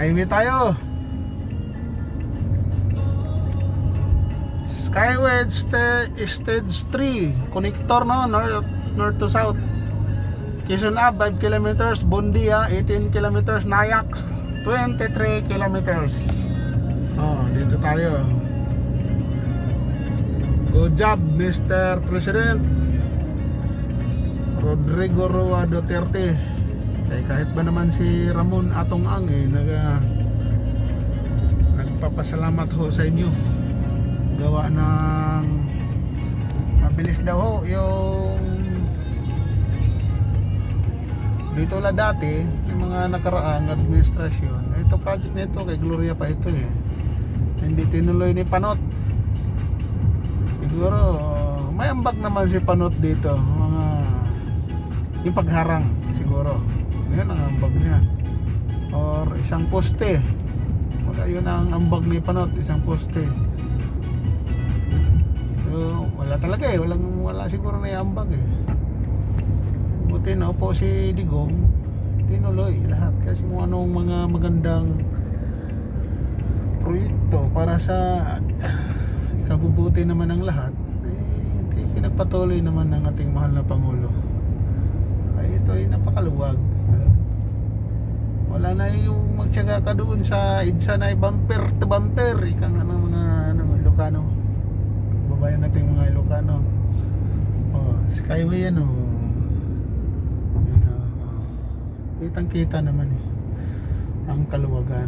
Skyway tayo. Skyway stage 3. Connector no, north to south. Quezon Ave 5 kilometers, Bundia 18 kilometers, Nayac 23 kilometers. Oh, dito tayo. Good job, Mr. President Rodrigo Roa Duterte. Kahit ba naman si Ramon Atong Ang nagpapasalamat ho sa inyo. Gawa ng mabilis daw ho yung dito la dati yung mga nakaraang administrasyon. Ito project na ito kay Gloria pa ito hindi tinuloy ni Panot. Siguro may ambag naman si Panot dito, mga yung pagharang siguro. Yun ang ambag niya. Or isang poste. Wala, yun ang ambag ni Panot, isang poste. Pero wala talaga wala siguro na yung ambag Buti na upo si Digong, tinuloy lahat kasi kung anong mga magandang proyekto para sa kabubuti naman ng lahat, pinagpatuloy naman ng ating mahal na Pangulo. Ay ito ay napakaluwag. Wala na yung magtiyaga ka doon sa EDSA na bumper to bumper ikang mga Ilocano, babayan natin mga Ilocano. Skyway kitang kita naman ang kaluwagan.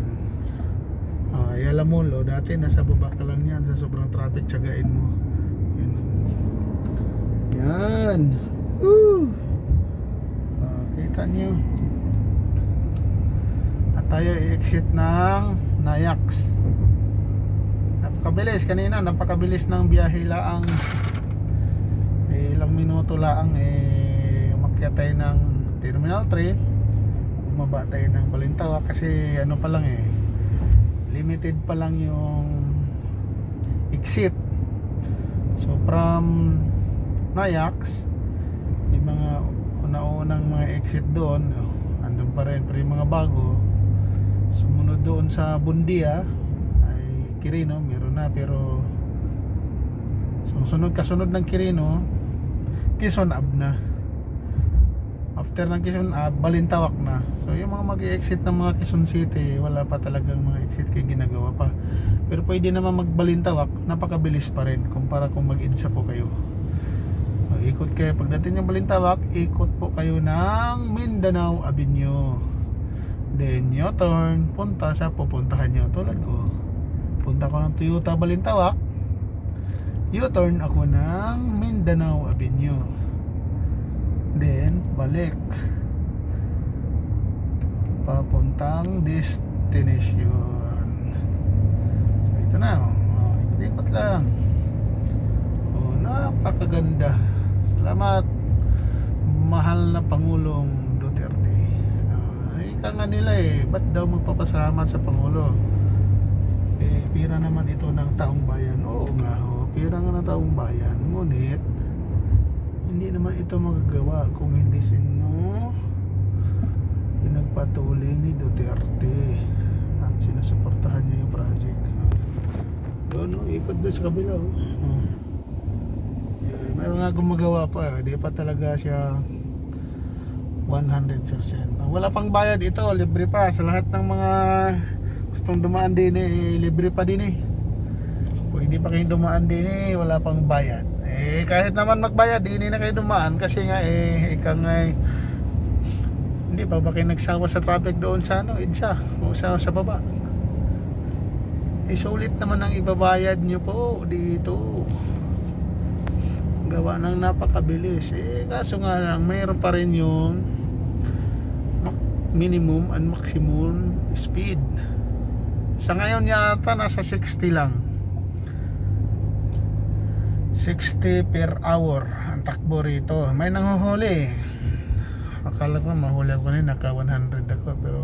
Ayala Mall dati nasa baba ka lang yan, sa sobrang traffic tiyagain mo yan. Kita nyo. At tayo i-exit ng Nayac. Napakabilis ng biyahe laang ilang minuto laang umakyat tayo ng Terminal 3, bumaba tayo ng Balintawak kasi pa lang limited pa lang yung exit. So from Nayac, yung mga una-unang mga exit doon andun pa rin, pero yung mga bago sumunod doon sa Bundia ay Quirino, meron na, pero kasunod ng Quirino, Quezon Ave na. After ng Quezon Ave, Balintawak na. So yung mga mag-exit ng mga Quezon City, wala pa talagang mga exit kaya ginagawa pa. Pero pwede naman magbalintawak, napakabilis pa rin kumpara kung mag-EDSA po kayo. Ikot kayo, pagdating ng Balintawak, ikot po kayo ng Mindanao Avenue. Then U-turn, punta sa pupuntahan nyo. Tulad ko, punta ko ng Toyota Balintawak, U-turn ako ng Mindanao Avenue. Then balik papuntang destination. So ito na ikot-ikot lang. Napakaganda. Salamat mahal na Pangulong Duterte. Ika nga nila ba't daw magpapasalamat sa Pangulo? Pira naman ito ng taong bayan. Oo nga pira nga ng taong bayan. Ngunit hindi naman ito magagawa kung hindi sino pinagpatuloy ni Duterte at sinusuportahan niya yung project. Doon ikot doon sa kabila may mga gumagawa pa, di pa talaga siya 100%. Wala pang bayad ito, libre pa sa lahat ng mga gustong dumaan din libre pa din pwede pa kayong dumaan din wala pang bayad. Kahit naman magbayad, hindi na kayo dumaan kasi nga hindi pa ba kayo nagsawa sa traffic doon sa EDSA o sa baba. Sulit naman ang ibabayad nyo po dito. Gawa ng napakabilis. Kaso nga lang, mayroon pa rin yung minimum and maximum speed. Sa ngayon yata nasa 60 lang. 60 per hour ang takbo rito. May nanghuhuli. Akala ko mahuli ako naka 100 ako, pero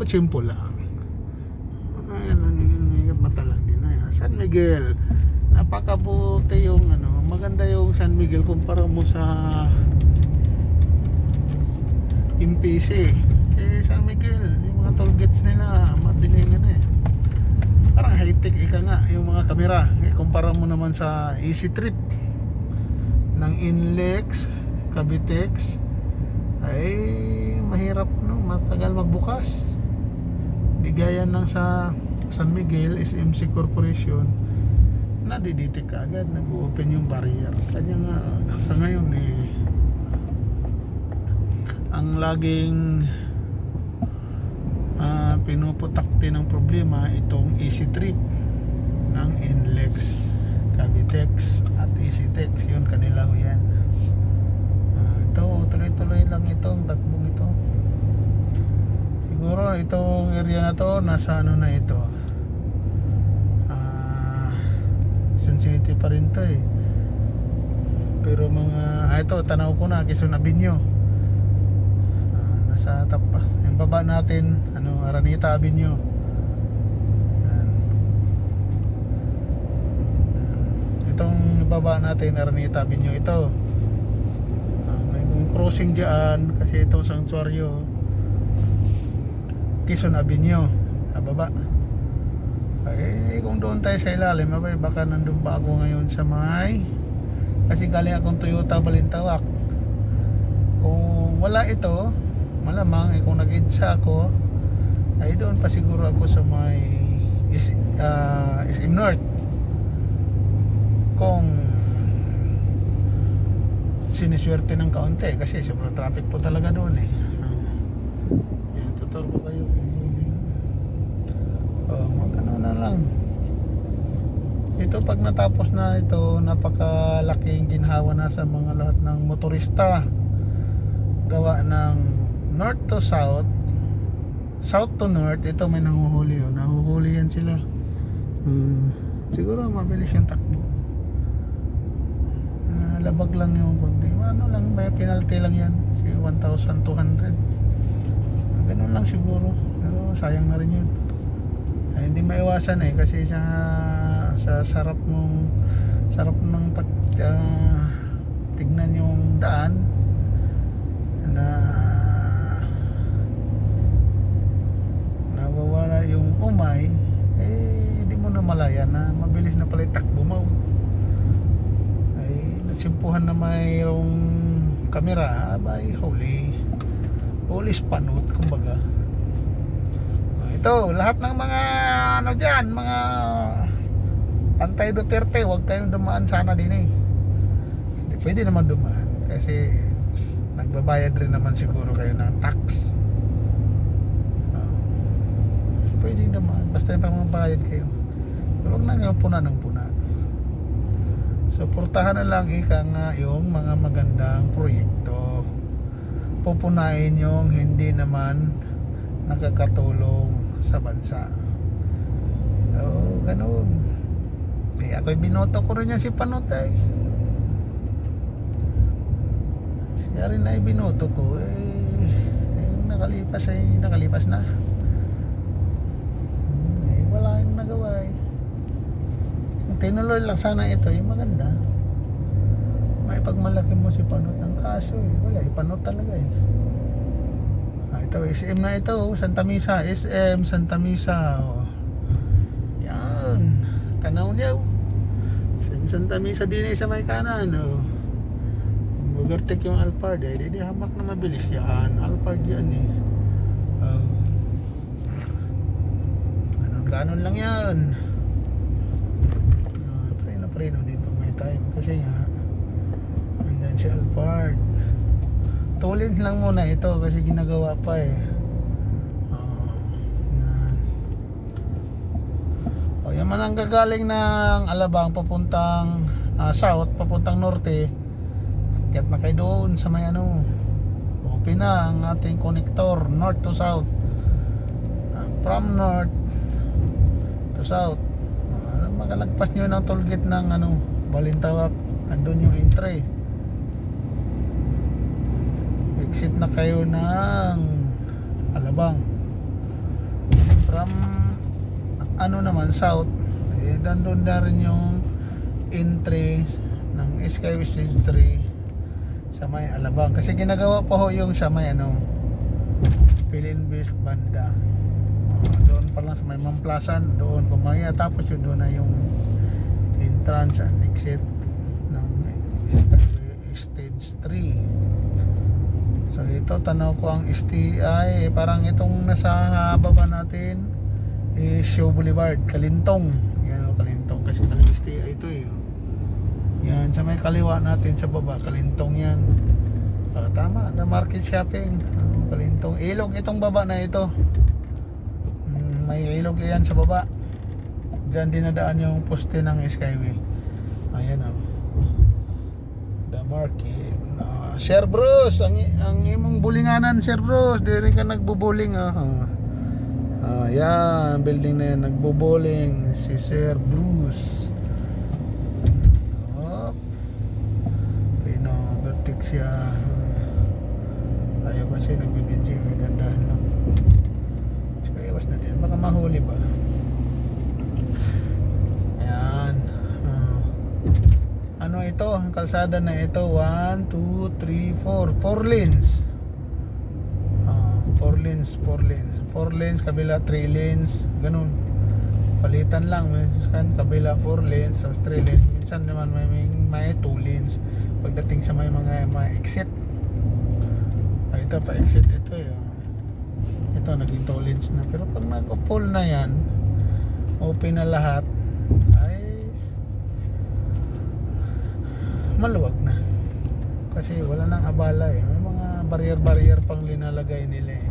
chimpo lang. Mata lang din San Miguel, napakabuti yung maganda yung San Miguel kumpara mo sa MPC. San Miguel, yung mga toll gates nila madiling ano eh. Parang high-tech ika nga yung mga kamera. Kumpara mo naman sa Easy Trip ng Inlex, Cavitex ay mahirap no, matagal magbukas. Di gaya ng sa San Miguel SMC Corporation, nadiditik ka agad, nag-open yung barrier. Kanya nga sa ngayon eh, ang laging pinuputakti ng problema itong Easy Trip ng Inlex, Cavitex at EasyTex. Yun kanila ho yan. Ito tuloy-tuloy lang itong takbong ito. Siguro itong area na to nasa ano na ito, Quezon City pa rin to eh. Pero mga ito tanaw ko na Quezon Avenue, nasa top pa. Yung baba natin ano, Araneta Avenue. Yan. Itong baba natin Araneta Avenue ito. May crossing dyan kasi itong sanctuaryo Quezon Avenue sa baba. Kung doon tayo sa ilalim, baka nandun pa ako ngayon sa may, kasi galing akong Toyota Balintawak. Kung wala ito, malamang kung nag-EDSA ako ay doon pa siguro ako sa may SM North. Kung siniswerte ng kaunti kasi sobrang traffic po talaga doon eh. Yan, tutor ko kayo. Magano na lang. Ito pag natapos na ito, napakalaking ginhawa na sa mga lahat ng motorista. Gawa ng north to south, south to north. Ito may nanguhuli oh. Nahuhuli yan sila. Siguro mabilis yung takbo. Labag lang yung konti. Ano lang, may penalty lang yan. 1,200. Ganun lang siguro. Pero sayang na rin yun. Ay, hindi maiwasan eh kasi sa sarap ng tignan yung daan na nawawala yung umay, eh hindi mo na malaya na mabilis na pala itakbo mo. Ay natsimpuhan na mayroong kamera, abay huli spanot kumbaga. Ito, lahat ng mga ano dyan, mga Antay Duterte, huwag kayong dumaan sana din eh. Hindi pwede naman dumaan kasi nagbabayad rin naman siguro kayo ng tax. Pwede dumaan, basta yung pamabayad kayo. Pero huwag lang yung puna ng puna. Suportahan na lang ika nga yung mga magandang proyekto. Pupunain yung hindi naman nakakatulong sa bansa. So, ganun. Kaya ako'y binoto ko rin yan si Panutay. Siya rin ay binoto ko. Nakalipas na. Wala yung nagawa eh. Kung tinuloy lang sana ito, maganda. May pagmalaki mo si Panut ng kaso eh. Wala, Panut talaga eh. Ito, SM na ito, Santa Misa, SM Santa Misa. Yan, tanaw niyo. SM Santa Misa din sa may kanan. Overtake yung Alphard eh, di hamak na mabilis yan. Alphard yan eh. Ganon lang yan. Preno din pag may time kasi nga andyan si Alphard. Tulin lang muna ito kasi ginagawa pa eh. Yan. Yan man ang gagaling ng Alabang papuntang south, papuntang norte. Kaya't na kayo doon sa may ano. Open na ang ating connector north to south. From north to south. Makalagpas nyo ng tollgate ng ano, Balintawak. Andun yung entry. Exit na kayo ng Alabang. From ano naman south, nandun na rin yung entry ng Skyway Stage 3 sa may Alabang. Kasi ginagawa pa ho yung sa may ano, Pilinbis banda. pa lang sa may Mamplasan, doon pumaya, tapos yun doon na yung entrance and exit ng stage 3. So ito, tanaw ko ang STI, parang itong nasa baba natin is Show Boulevard, Kalintong. Yan o, Kalintong, kasi naka STI ito eh. Yan, sa may kaliwa natin sa baba, Kalintong yan. Tama, na market shopping, Kalintong. Ilog itong baba na ito. May ilog yan sa baba. Diyan dinadaan yung poste ng Skyway. Ayan o, the market. Sir Bruce, ang imong bulinganan, Sir Bruce, di rin ka nagbubuling. Yan, building na yan, nagbubuling si Sir Bruce. Pinovertic siya. Ayaw kasi nagbibidyo, gandahan lang. So iwas na din, baka mahuli ba. Ayan. Ano ito, ang kalsada na ito, 1, 2, 3, 4 lanes. 4 lanes, kabila 3 lanes, ganun. Palitan lang, minsan kabila 4 lanes, tapos 3 lanes, minsan naman may 2 lanes pagdating sa may mga exit. Ito pa exit ito eh. Ito naging 2 lanes na, pero pag nag-pull na yan, open na lahat, ay maluwag na. Kasi wala nang abala eh. May mga barrier pang linalagay nila eh.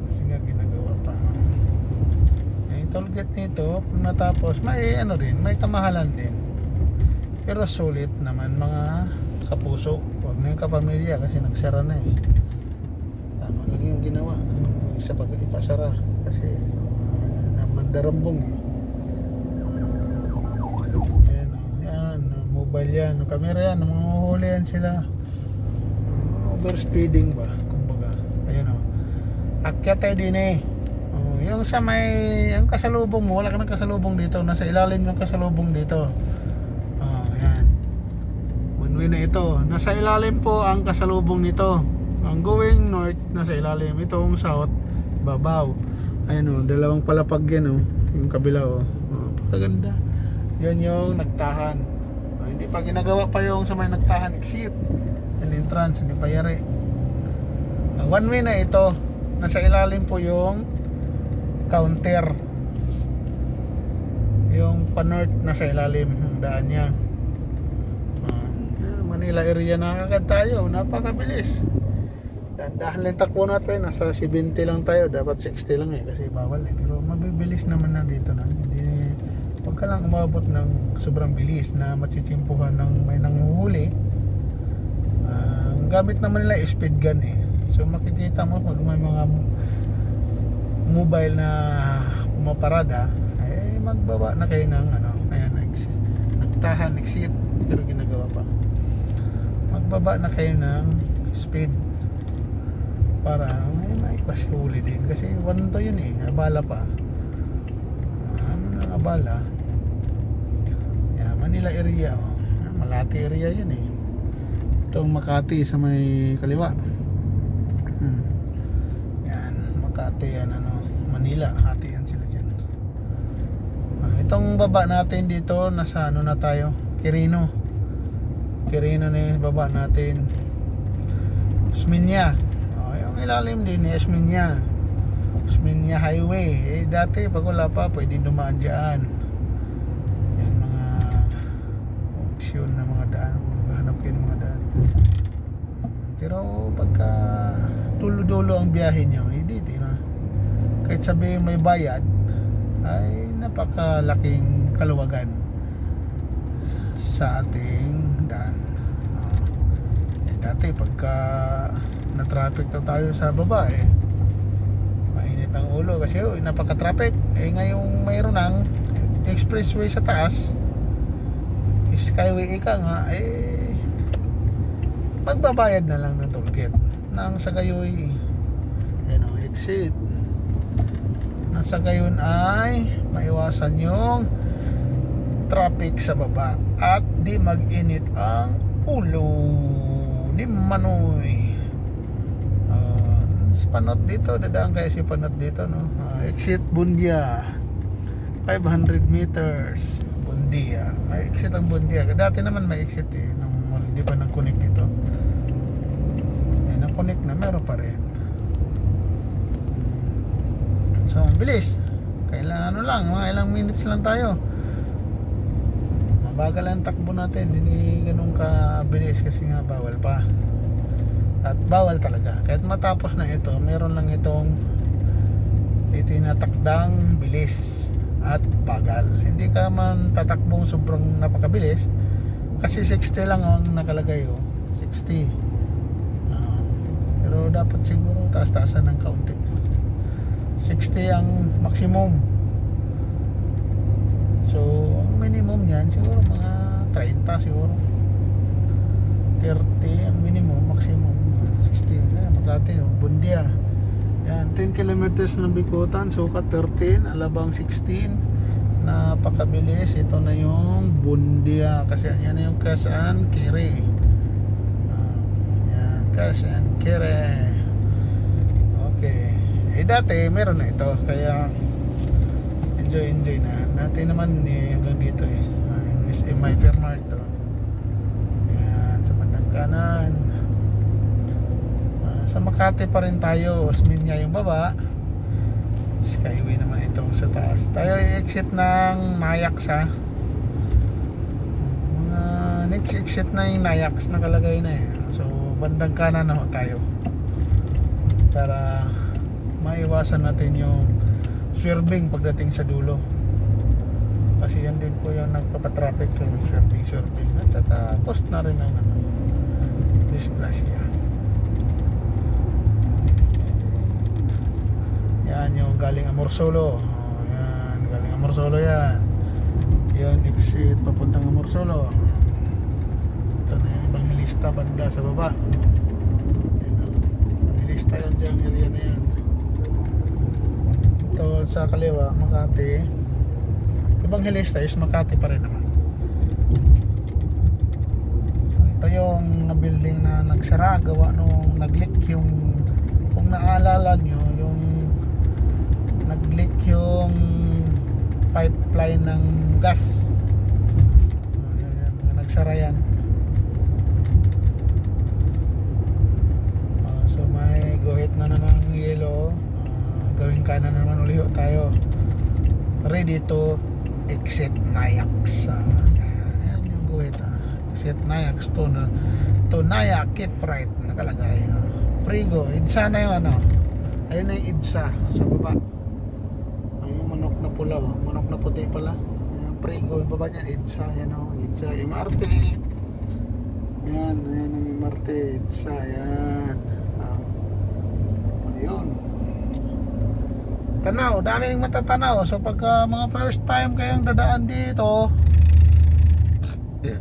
Kasi nga ginagawa pa. Yung toll gate nito, kung natapos, may ano rin, may kamahalan din. Pero sulit naman mga kapuso. Huwag na yung kapamilya kasi nagsara na eh. Tama lang yung ginawa. Isa pag ipasara. Kasi namandarambong eh. Mobile yan, camera yan, mahuhuli yan sila. Overspeeding ba, kumbaga. Ayan o, akyat tayo din eh. Yung sa may, yung kasalubong mo, wala ka ng kasalubong dito, nasa ilalim yung kasalubong dito. Ayan, one way na ito, nasa ilalim po ang kasalubong nito. Ang going north, nasa ilalim. Itong south, babaw. Ayan o, dalawang palapag yan o, yung kabila o. Pagkaganda. Yan yung nagtahan. Hindi pa ginagawa pa yung sa may nagtahan exit and entrance, hindi pa yari. One way na ito, nasa ilalim po yung counter, yung pa-north nasa ilalim ang daan niya. Manila area na kagad tayo, napakabilis. Dahan lang takbo natin, nasa 70 lang tayo, dapat 60 lang eh kasi bawal eh, pero mabibilis naman na dito na. Hindi, huwag ka lang umabot ng sobrang bilis na matsitsimpuhan ng may nanguhuli. Ang gamit naman nila is speed gun eh. So makikita mo pag may mga mobile na pumaparada, eh magbaba na kayo ng ano, ayan, nagtahan, exit, pero ginagawa pa. Magbaba na kayo ng speed para may pasihuli din kasi one to yun eh, abala pa. Abala. Manila area, Malati area yan eh. Itong Makati sa may kaliwa. Yan, Makati yan ano, Manila, hati yan sila dyan. Itong baba natin dito, nasa ano na tayo, Quirino na yung baba natin. Osmeña. Yung ilalim din eh, Osmeña Highway. Dati pag wala pa, pwede dumaan dyan. Yan mga option na mga daan. Hanap kayo ng mga daan. Pero pagka dulo-dulo ang biyahe nyo, hindi na. Kahit sabihin may bayad, ay napakalaking kaluwagan sa ating daan. Dati pagka na-traffic na tayo sa baba eh, mainit ang ulo kasi napaka-traffic. Ngayong mayroon ng expressway sa taas, Skyway ika nga, magbabayad na lang ng toll gate nang sa gayoy exit, nang sa gayon ay maiwasan yung traffic sa baba at di mag-init ang ulo ni Manoy. Si Panot dito, dadaan kayo si Panot dito, no? Exit Bundia, 500 meters Bundia. May exit ang Bundia. Dati naman may exit eh, nung hindi pa nag-connect ito. Nag-connect na, meron pa rin. So, ang bilis. Kailangan ano lang, mga ilang minutes lang tayo. Mabagal ang takbo natin, hindi ganun kabilis kasi nga bawal pa. At bawal talaga. Kahit matapos na ito, meron lang itong itinatakdang bilis at bagal. Hindi ka man tatakbong sobrang napakabilis kasi 60 lang ang nakalagay, oh. 60. Pero dapat siguro taas-taasan ng kaunti. 60 ang maximum. So, ang minimum niyan siguro mga 30 siguro. 30 ang minimum, maximum 60. Ayan, Makati, oh, Bundia. Yan, 10 kilometers ng Bikutan, sukat 13, Alabang 16. Napakabilis. Ito na yung Bundia kasi yan na yung Cash and Carry. Yan, Cash and Carry. Okay. Dati meron na ito kaya enjoy na. Dati naman hanggang dito eh. SM Hypermart to. Yan, sa bandang kanan. Sa Makati pa rin tayo. Osmeña yung baba. Skyway naman ito sa taas. Tayo i-exit ng Nayax, ha. Mga next exit na yung Nayax nakalagay na eh. So bandang kanan na ho tayo. Para maiwasan natin yung swerving pagdating sa dulo. Kasi yan din po yung nagpapatraffic yung swerving at saka cost na rin ang disgrasya. Yan yung galing Amorsolo. Yan, galing Amorsolo yan. Yun, exit papuntang Amorsolo. Ito na yung Evangelista banda sa baba. Evangelista yan dyan, area na yan. Ito sa kaliwa, Makati. Evangelista is Makati pa rin naman. Ito yung building na nagsara, gawa nung nag-leak yung, kung naalala nyo, yung nag-leak yung pipeline ng gas. Nagsara yan. So may guhit na namang yellow. Gawing kanan naman ulit tayo. Ready to exit Nayax. Ayan yung guhit, exit Nayax to Nayax, keep right nakalagay. Prigo, IDSA na yung ano. Ayun na yung IDSA sa baba. Ayun yung manok na pula, manok na puti pala. Ayan, Prigo, yung baba niyan IDSA. Ayan o, IDSA, MRT. Ayan ang MRT, IDSA. Ayan. Ayun. Tanaw, daming matatanaw. So pagka mga first time kayong dadaan dito,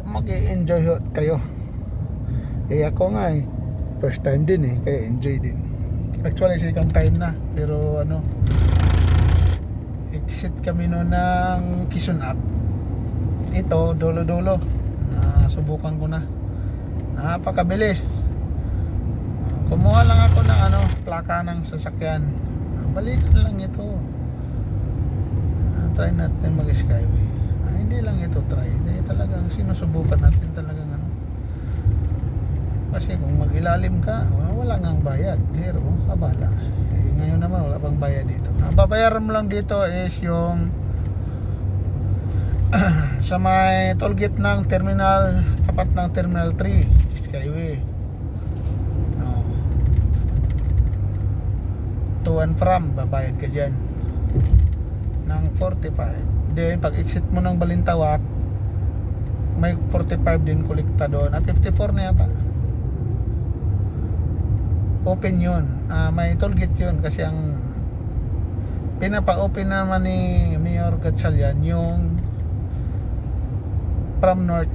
mag-i-enjoy kayo. Ako nga eh, first time din eh, kaya enjoy din. Actually second time na, pero ano, exit kami no ng Quezon Ave. Ito, dulo-dulo. Subukan ko na. Napakabilis. Kumuha lang ako ng ano, plaka ng sasakyan. Balikan lang ito. Try natin mag-skyway. Hindi lang ito try. Hindi talagang sinusubukan natin talagang ano. Kasi kung mag-ilalim ka, wala ngang bayad. Zero, abala. Ngayon naman wala pang bayad dito. Ang babayaran mo lang dito is yung sa may tollgate ng terminal, tapat ng terminal 3, skyway. To and from, babayad ka dyan ng 45. Then pag exit mo ng Balintawak, may 45 din kolekta doon. 54 na yata. Open yun. May tollgate yun kasi ang pinapa-open naman ni Mayor Gatchalian yung from north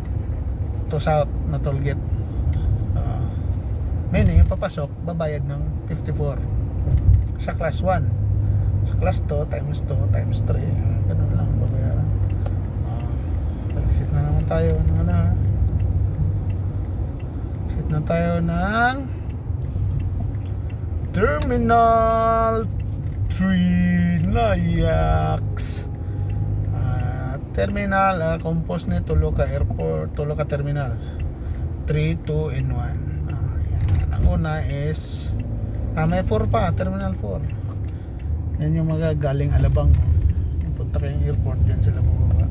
to south na tollgate. Meaning yung papasok, babayad ng 54 sa class 1. Sa class 2 times 2 times 3, ganun lang babayaran. Exit na naman tayo ng ano, exit na tayo ng Terminal 3 Nayax. Terminal compose ni tulo ka airport, tulo ka terminal. 3, 2 in 1. Yan. Ang una is may 4 pa, terminal 4. Yan yung mga galing Alabang. Punta kayong airport, yan sila bubaba.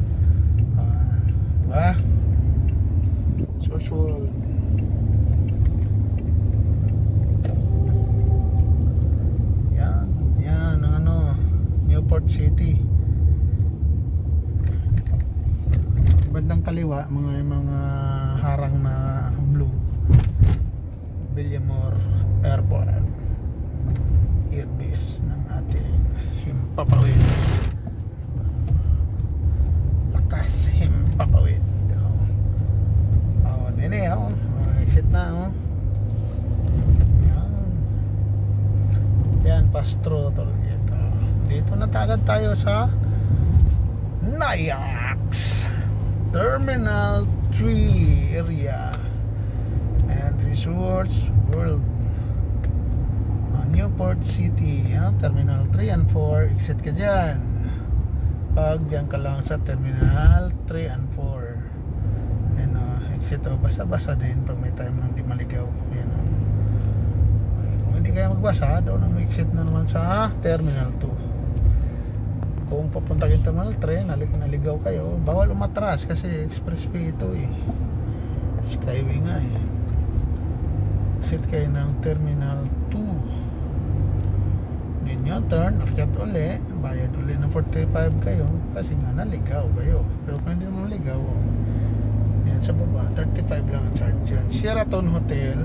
Diba? Source World. Yan ang Newport City. Bandang kaliwa mga harang na blue, Villamor Airport, airbase ng ating Himpapawid. Lakas Himpapawid. Nene exit na yan, Pastro Tolgate. Dito na tagad tayo sa Nayax Terminal 3 area and Resorts World. Newport City, Terminal 3 and 4. Exit ka dyan. Pag dyan ka lang sa Terminal 3 and 4. Yan, exit. Basa-basa din pag may time nang di maligaw. Yan, kung hindi kaya magbasa, doon ang exit na naman sa Terminal 2. Kung papunta kayo Terminal 3, naligaw kayo, bawal umatras kasi expressway ito Skyway nga Exit kayo ng Terminal 2. Then nyo turn, akyat uli, bayad uli ng 45 kayo kasi nga naligaw kayo. Pero kung hindi naman naligaw, yan sa baba, 35 lang ang charge yan. Sheraton Hotel